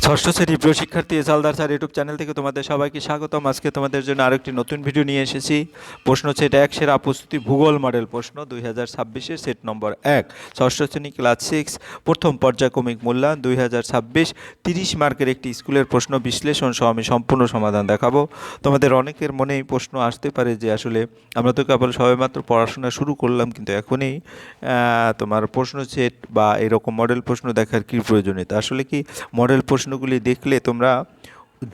ষষ্ঠ শ্রেণীর প্রিয় শিক্ষার্থী এসালদার স্যার ইউটিউব চ্যানেল থেকে তোমাদের সবাইকে স্বাগতম। আজকে তোমাদের জন্য আরেকটি নতুন ভিডিও নিয়ে এসেছি। প্রশ্ন হচ্ছে এটা 1 সেরা প্রস্তুতি ভূগোল মডেল প্রশ্ন 2026-এর সেট নম্বর 1, ষষ্ঠ শ্রেণী ক্লাস 6, প্রথম পর্যায়ক্রমিক মূল্যায়ন 2026, 30 মার্কের একটি স্কুলের প্রশ্ন বিশ্লেষণ সহ আমি সম্পূর্ণ সমাধান দেখাবো। তোমাদের অনেকের মনেই প্রশ্ন আসতে পারে যে আসলে আমরা তো কেবল সবেমাত্র পড়াশোনা শুরু করলাম, কিন্তু এখনই তোমার প্রশ্ন সেট বা এরকম মডেল প্রশ্ন দেখার কী প্রয়োজনীয়তা। আসলে কি মডেল প্রশ্নগুলি দেখলে তোমরা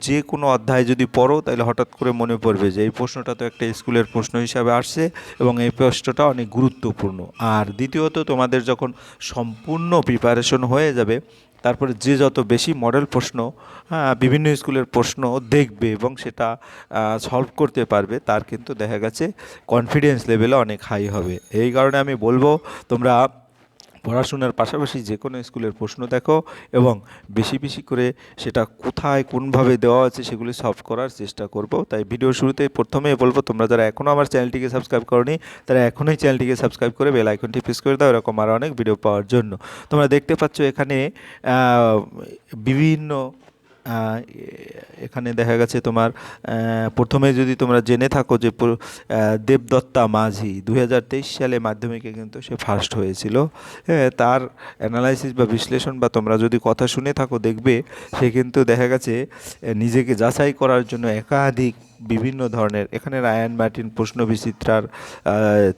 যে কোনো অধ্যায় যদি পড়ো তাহলে হঠাৎ করে মনে পড়বে যে এই প্রশ্নটা তো একটা স্কুলের প্রশ্ন হিসাবে আসছে এবং এই প্রশ্নটা অনেক গুরুত্বপূর্ণ। আর দ্বিতীয়ত তোমাদের যখন সম্পূর্ণ প্রিপারেশন হয়ে যাবে তারপরে যে যত বেশি মডেল প্রশ্ন বিভিন্ন স্কুলের প্রশ্ন দেখবে এবং সেটা সলভ করতে পারবে, তার কিন্তু দেখা গেছে কনফিডেন্স লেভেলে অনেক হাই হবে। এই কারণে আমি বলবো তোমরা পড়াশোনার পাশাপাশি যে কোনো স্কুলের প্রশ্ন দেখো এবং বেশি বেশি করে সেটা কোথায় কোনভাবে দেওয়া আছে সেগুলি সলভ করার চেষ্টা করব। তাই ভিডিও শুরুতে প্রথমেই বলবো তোমরা যারা এখনও আমার চ্যানেলটিকে সাবস্ক্রাইব করোনি তারা এখনই চ্যানেলটিকে সাবস্ক্রাইব করে বেল আইকনটি প্রেস করে দাও এরকম আরও অনেক ভিডিও পাওয়ার জন্য। তোমরা দেখতে পাচ্ছ এখানে বিভিন্ন এখানে দেখা গেছে তোমার প্রথমে যদি তোমরা জেনে থাকো যে দেবদত্তা মাঝি 2023 সালে মাধ্যমিকে কিন্তু সে ফার্স্ট হয়েছিল। তার অ্যানালাইসিস বা বিশ্লেষণ বা তোমরা যদি কথা শুনে থাকো দেখবে সে কিন্তু দেখা গেছে নিজেকে যাচাই করার জন্য একাধিক বিভিন্ন ধরনের, এখানে রায়ান মার্টিন প্রশ্ন বিচিত্রার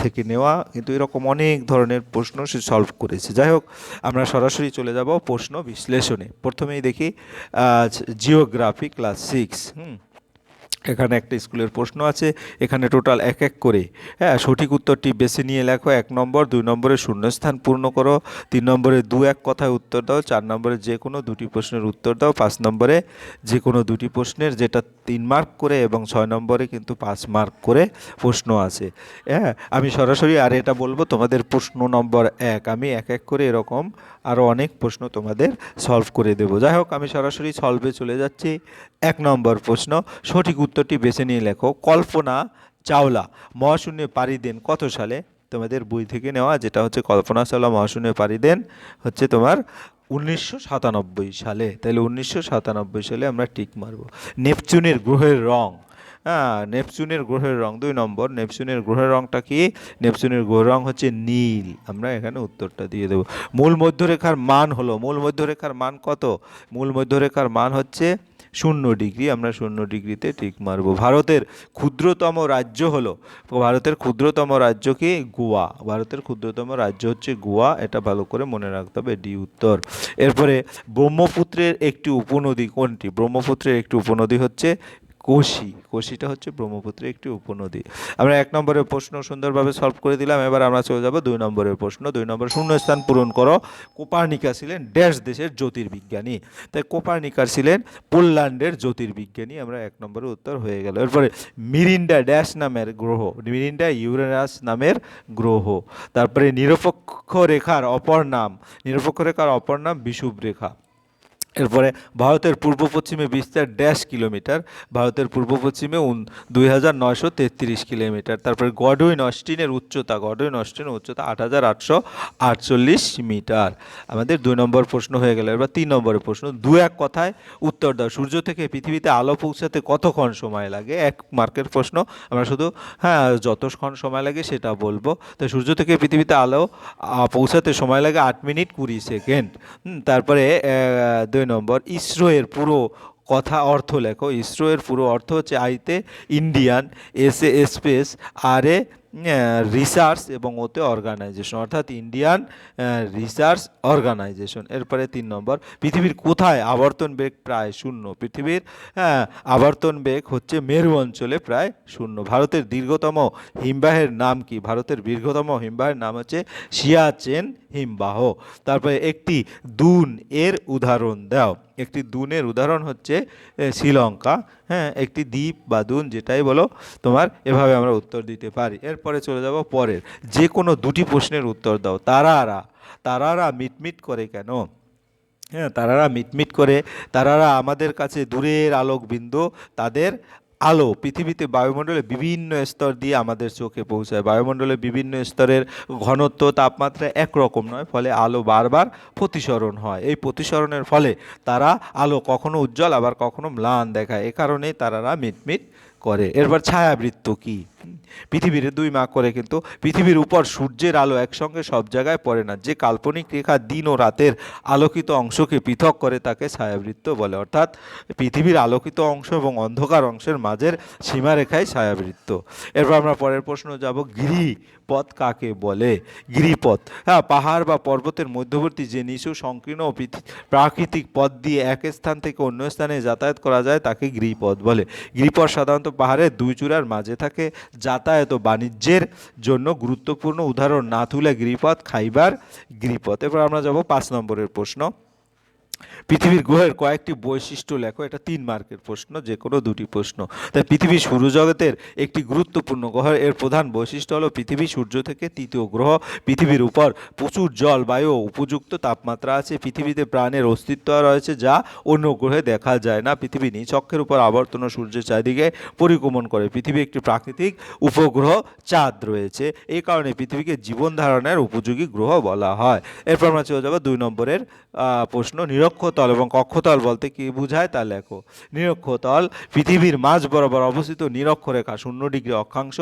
থেকে নেওয়া, কিন্তু এরকম অনেক ধরনের প্রশ্ন সে সলভ করেছে। যাই হোক, আমরা সরাসরি চলে যাব প্রশ্ন বিশ্লেষণে। প্রথমেই দেখি জিওগ্রাফি ক্লাস 6। এখানে একটা স্কুলের প্রশ্ন আছে, এখানে টোটাল এক এক করে সঠিক উত্তরটি বেছে নিয়ে লেখো। 1 নম্বর, 2 নম্বরে শূন্যস্থান পূর্ণ করো, 3 নম্বরে 2-1 কথায় উত্তর দাও, 4 নম্বরে যে কোনো 2টি প্রশ্নের উত্তর দাও, 5 নম্বরে যে কোনো 2টি প্রশ্নের যেটা 3 মার্ক করে এবং 6 নম্বরে কিন্তু 5 মার্ক করে প্রশ্ন আছে। আমি সরাসরি আর এটা বলবো তোমাদের প্রশ্ন নম্বর 1 আমি এক এক করে এরকম আরও অনেক প্রশ্ন তোমাদের সলভ করে দেবো। যাই হোক, আমি সরাসরি সলভে চলে যাচ্ছি। 1 নম্বর প্রশ্ন, সঠিক উত্তরটি বেছে নিয়ে লেখো। কল্পনা চাওলা মহাশূন্যে পাড়ি দেন কত সালে? তোমাদের বই থেকে নেওয়া, যেটা হচ্ছে কল্পনা চাওলা মহাশূন্যে পাড়ি দেন হচ্ছে তোমার 1997 সালে। তাহলে 1997 সালে আমরা টিক মারব। নেপচুনের গ্রহের রং, নেপচুনের গ্রহের রং 2 নম্বর। নেপচুনের গ্রহের রংটা কি? নেপচুনের গ্রহের রং হচ্ছে নীল। আমরা এখানে উত্তরটা দিয়ে দেব। মূল মধ্যরেখার মান হলো, মূল মধ্যরেখার মান কত? মূল মধ্যরেখার মান হচ্ছে 0 ডিগ্রি। আমরা 0 ডিগ্রিতে টিক মারব। ভারতের ক্ষুদ্রতম রাজ্য হলো, ভারতের ক্ষুদ্রতম রাজ্য কি? গোয়া। ভারতের ক্ষুদ্রতম রাজ্য হচ্ছে গোয়া, এটা ভালো করে মনে রাখতে হবে, ডি উত্তর। এরপরে ব্রহ্মপুত্রের একটি উপনদী কোনটি? ব্রহ্মপুত্রের একটি উপনদী হচ্ছে কোশি। কোশিটা হচ্ছে ব্রহ্মপুত্রের একটি উপনদী। আমরা 1 নম্বরের প্রশ্ন সুন্দরভাবে সলভ করে দিলাম। এবার আমরা চলে যাব 2 নম্বরের প্রশ্ন। 2 নম্বর, শূন্যস্থান পূরণ করো। কোপার্নিকাস ছিলেন ড্যাশ দেশের জ্যোতির্বিজ্ঞানী। তাই কোপার্নিকাস ছিলেন পোল্যান্ডের জ্যোতির্বিজ্ঞানী। আমরা 1 নম্বরের উত্তর হয়ে গেল। এরপরে মিরিন্ডা ড্যাশ নামের গ্রহ, মিরিন্ডা ইউরেনাস নামের গ্রহ। তারপরে নিরপেক্ষ রেখার অপর নাম, নিরপেক্ষ রেখার অপর নাম বিষুব রেখা। এরপরে ভারতের পূর্ব পশ্চিমে বিস্তার ড্যাশ কিলোমিটার? ভারতের পূর্ব পশ্চিমে 2933 কিলোমিটার। তারপরে গডউইন অস্টিনের উচ্চতা, গডউইন অস্টিনের উচ্চতা 8848 মিটার। আমাদের 2 নম্বর প্রশ্ন হয়ে গেল। এবার 3 নম্বরের প্রশ্ন, 2-1 কথায় উত্তর দাও। সূর্য থেকে পৃথিবীতে আলো পৌঁছাতে কতক্ষণ সময় লাগে? 1 মার্কের প্রশ্ন, আমরা শুধু যতক্ষণ সময় লাগে সেটা বলবো। তো সূর্য থেকে পৃথিবীতে আলো পৌঁছাতে সময় লাগে 8 মিনিট 20 সেকেন্ড। তারপরে 2 নম্বর, ইসরো এর পুরো কথা অর্থ লেখো। ইসরো এর পুরো অর্থ হচ্ছে আইতে ইন্ডিয়ান, এসে স্পেস, আর এ রিসার্চ এবং ওতে অর্গানাইজেশন, অর্থাৎ ইন্ডিয়ান রিসার্চ অর্গানাইজেশন। এরপরে 3 নম্বর, পৃথিবীর কোথায় আবর্তন বেগ প্রায় 0? পৃথিবীর আবর্তন বেগ হচ্ছে মেরু অঞ্চলে প্রায় 0। ভারতের দীর্ঘতম হিমবাহের নাম কি? ভারতের দীর্ঘতম হিমবাহের নাম হচ্ছে সিয়াচেন হিমবাহ। তারপরে একটি দুন এর উদাহরণ দাও। একটি দুনের উদাহরণ হচ্ছে শ্রীলঙ্কা। একটি দ্বীপ বা দুন যেটাই বলো তোমার, এভাবে আমরা উত্তর দিতে পারি। এরপরে চলে যাব পরের, যে কোনো 2টি প্রশ্নের উত্তর দাও। তারারা মিটমিট করে কেন? তারারা মিটমিট করে, তারারা আমাদের কাছে দূরের আলোকবিন্দু, তাদের আলো পৃথিবীতে বায়ুমণ্ডলে বিভিন্ন স্তর দিয়ে আমাদের চোখে পৌঁছায়। বায়ুমণ্ডলে বিভিন্ন স্তরের ঘনত্ব তাপমাত্রা একরকম নয়, ফলে আলো বারবার প্রতিসরণ হয়। এই প্রতিসরণের ফলে তারা আলো কখনো উজ্জ্বল আবার কখনো ম্লান দেখায়। এ কারণেই তারারা মিটমিট করে। এরপর ছায়াবৃত্ত কি? পৃথিবীর দুই ভাগ করে, কিন্তু পৃথিবীর উপর সূর্যের আলো একসঙ্গে সব জায়গায় পড়ে না। যে কাল্পনিক রেখা দিন ও রাতের আলোকিত অংশকে পৃথক করে তাকে ছায়াবৃত্ত বলে। অর্থাৎ পৃথিবীর আলোকিত অংশ এবং অন্ধকার অংশের মাঝের সীমারেখাই ছায়াবৃত্ত। এরপর আমরা পরের প্রশ্ন যাব, গিরিপথ কাকে বলে? গিরিপথ, হ্যাঁ, পাহাড় বা পর্বতের মধ্যবর্তী যে নিচু সংকীর্ণ ও প্রাকৃতিক পথ দিয়ে এক স্থান থেকে অন্য স্থানে যাতায়াত করা যায় তাকে গিরিপথ বলে। গিরিপথ সাধারণত পাহাড়ের দুই চূড়ার মাঝে থাকে। যাতায়াত ও বাণিজ্যের জন্য গুরুত্বপূর্ণ। উদাহরণ নাথুলা গিরিপথ, খাইবার গিরিপথ। এরপর আমরা যাব 5 নম্বরের প্রশ্ন, পৃথিবীর গ্রহের কয়েকটি বৈশিষ্ট্য লেখো। এটা 3 মার্কের প্রশ্ন, যে কোনো দুটি প্রশ্ন। তাই পৃথিবী সৌরজগতের একটি গুরুত্বপূর্ণ গ্রহ। এর প্রধান বৈশিষ্ট্য হলো পৃথিবী সূর্য থেকে তৃতীয় গ্রহ। পৃথিবীর উপর প্রচুর জল, বায়ু ও উপযুক্ত তাপমাত্রা আছে। পৃথিবীতে প্রাণের অস্তিত্ব রয়েছে যা অন্য গ্রহে দেখা যায় না। পৃথিবী নিজ অক্ষের উপর আবর্তন ও সূর্যের চারিদিকে পরিক্রমণ করে। পৃথিবী একটি প্রাকৃতিক উপগ্রহ, চাঁদ রয়েছে। এই কারণে পৃথিবীকে জীবন ধারণের উপযোগী গ্রহ বলা হয়। এরপর আমরা চলে যাব 2 নম্বরের প্রশ্ন, নিরক্ষতল এবং কক্ষতল বলতে কি বোঝায় তা লেখো। নিরক্ষতল পৃথিবীর মাঝ বরাবর অবস্থিত নিরক্ষরেখা 0 ডিগ্রি অক্ষাংশ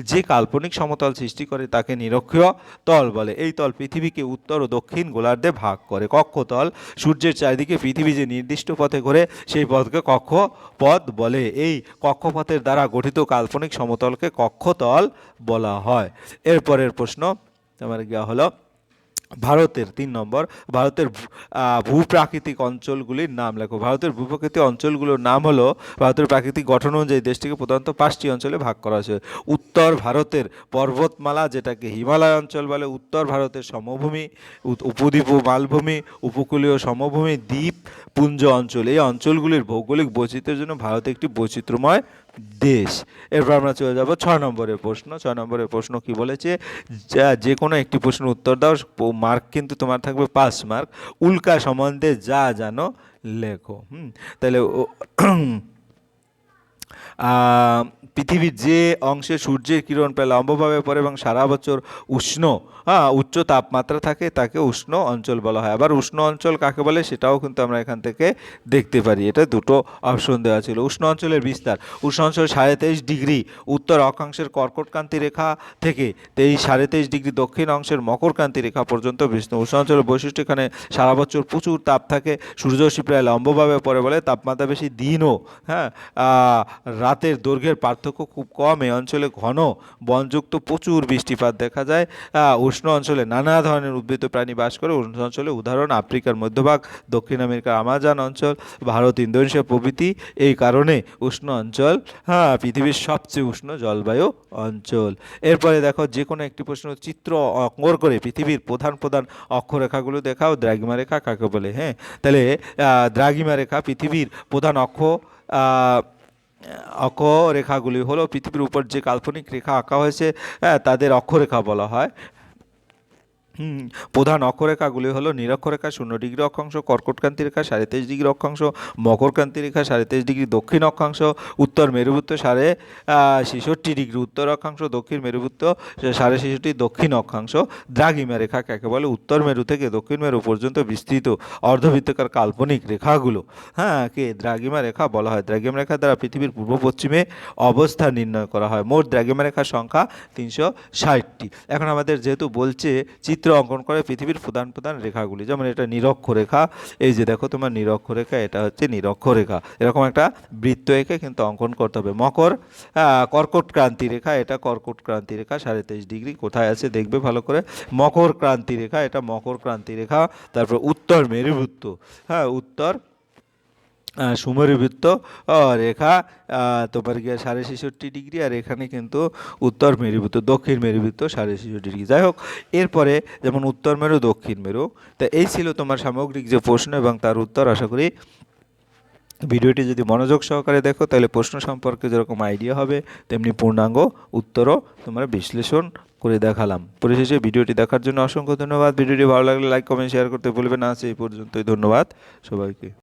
যে কাল্পনিক সমতল সৃষ্টি করে তাকে নিরক্ষীয় তল বলে। এই তল পৃথিবীকে উত্তর ও দক্ষিণ গোলার্ধে ভাগ করে। কক্ষতল সূর্যের চারিদিকে পৃথিবী যে নির্দিষ্ট পথে ঘোরে সেই পথকে কক্ষপথ বলে। এই কক্ষপথের দ্বারা গঠিত কাল্পনিক সমতলকে কক্ষতল বলা হয়। এরপরের প্রশ্ন আমার গিয়া হলো ভারতের 3 নম্বর, ভারতের ভূপ্রাকৃতিক অঞ্চলগুলির নাম লেখো। ভারতের ভূপ্রাকৃতিক অঞ্চলগুলোর নাম হলো, ভারতের প্রাকৃতিক গঠন অনুযায়ী দেশটিকে প্রধানত 5টি অঞ্চলে ভাগ করা হয়েছে। উত্তর ভারতের পর্বতমালা যেটাকে হিমালয় অঞ্চল বলে, উত্তর ভারতের সমভূমি, উপদ্বীপ ও মালভূমি, উপকূলীয় সমভূমি, দ্বীপ পুঞ্জ অঞ্চল। এই অঞ্চলগুলির ভৌগোলিক বৈচিত্র্যের জন্য ভারত একটি বৈচিত্র্যময় দেশ। এরপর আমরা চলে যাব 6 নম্বরের প্রশ্ন। 6 নম্বরের প্রশ্ন কি বলেছে, যে কোনো একটি প্রশ্নের উত্তর দাও, মার্ক কিন্তু তোমার থাকবে 5 মার্ক। উল্কা সম্বন্ধে যা জানো লেখো। তাহলে পৃথিবীর যে অংশে সূর্যের কিরণ প্রায় লম্বভাবে পড়ে এবং সারা বছর উষ্ণ, উচ্চ তাপমাত্রা থাকে তাকে উষ্ণ অঞ্চল বলা হয়। আবার উষ্ণ অঞ্চল কাকে বলে সেটাও কিন্তু আমরা এখান থেকে দেখতে পারি। এটা দুটো অপশন দেওয়া ছিল। উষ্ণ অঞ্চলের বিস্তার, উষ্ণ অঞ্চল 23.5 ডিগ্রি উত্তর অক্ষাংশের কর্কটক্রান্তি রেখা থেকে 23.5 ডিগ্রি দক্ষিণ অংশের মকরক্রান্তি রেখা পর্যন্ত বিস্তৃত। উষ্ণ অঞ্চলের বৈশিষ্ট্য, এখানে সারা বছর প্রচুর তাপ থাকে, সূর্যরশ্মি প্রায় লম্বভাবে পড়ে বলে তাপমাত্রা বেশি, দিনও রাতের দৈর্ঘ্যের পার্থক্য খুব কম। এই অঞ্চলে ঘন বনযুক্ত প্রচুর বৃষ্টিপাত দেখা যায়। উষ্ণ অঞ্চলে নানা ধরনের উদ্ভিদ প্রাণী বাস করে। উষ্ণ অঞ্চলে উদাহরণ আফ্রিকার মধ্যভাগ, দক্ষিণ আমেরিকার আমাজন অঞ্চল, ভারত, ইন্দোনেশিয়া প্রভৃতি। এই কারণে উষ্ণ অঞ্চল পৃথিবীর সবচেয়ে উষ্ণ জলবায়ু অঞ্চল। এরপরে দেখো, যে কোনো একটি প্রশ্ন চিত্র অঙ্কন করে পৃথিবীর প্রধান প্রধান অক্ষরেখাগুলো দেখাও। দ্রাঘিমা রেখা কাকে বলে? তাহলে দ্রাঘিমা রেখা পৃথিবীর প্রধান অক্ষরেখাগুলি হলো, পৃথিবীর উপর যে কাল্পনিক রেখা আঁকা হয়েছে তাদের অক্ষরেখা বলা হয়। প্রধান অক্ষরেখাগুলি হলো নিরক্ষরেখা 0 ডিগ্রি অক্ষাংশ, কর্কটক্রান্তি রেখা 23.5 ডিগ্রি অক্ষাংশ, মকরক্রান্তি রেখা 23.5 ডিগ্রি দক্ষিণ অক্ষাংশ, উত্তর মেরুবৃত্ত 66.5 ডিগ্রি উত্তর অক্ষাংশ, দক্ষিণ মেরুবৃত্ত 66.5 দক্ষিণ অক্ষাংশ। দ্রাঘিমা রেখা কাকে বলে? উত্তর মেরু থেকে দক্ষিণ মেরু পর্যন্ত বিস্তৃত অর্ধবৃত্তাকার কাল্পনিক রেখাগুলো কে দ্রাঘিমা রেখা বলা হয়। দ্রাঘিমা রেখা দ্বারা পৃথিবীর পূর্ব পশ্চিমে অবস্থান নির্ণয় করা হয়। মোট দ্রাঘিমা রেখার সংখ্যা 360টি। এখন আমাদের যেহেতু বলছে চিত্র অঙ্কন করে পৃথিবীর প্রধান প্রধান রেখাগুলি, যেমন এটা নিরক্ষরেখা, এই যে দেখো তোমার নিরক্ষরেখা, এটা হচ্ছে নিরক্ষরেখা। এরকম একটা বৃত্ত এঁকে কিন্তু অঙ্কন করতে হবে। কর্কটক্রান্তি রেখা, এটা কর্কটক্রান্তি রেখা 23.5 ডিগ্রি, কোথায় আছে দেখবে ভালো করে। মকরক্রান্তি রেখা, এটা মকরক্রান্তি রেখা। তারপর উত্তর মেরুবৃত্ত, উত্তর সুমেরুবৃত্ত রেখা তোমার গিয়ে 66.5 ডিগ্রি, আর এখানে কিন্তু উত্তর মেরুবৃত্ত, দক্ষিণ মেরুবৃত্ত 66.5 ডিগ্রি। যাই হোক, এরপরে যেমন উত্তর মেরু, দক্ষিণ মেরু। তা এই ছিল তোমার সামগ্রিক যে প্রশ্ন এবং তার উত্তর। আশা করি ভিডিওটি যদি মনোযোগ সহকারে দেখো তাহলে প্রশ্ন সম্পর্কে যেরকম আইডিয়া হবে তেমনি পূর্ণাঙ্গ উত্তরও তোমরা বিশ্লেষণ করে দেখালাম। পরিশেষে ভিডিওটি দেখার জন্য অসংখ্য ধন্যবাদ। ভিডিওটি ভালো লাগলে লাইক, কমেন্ট, শেয়ার করতে ভুলবে না। সেই পর্যন্তই, ধন্যবাদ সবাইকে।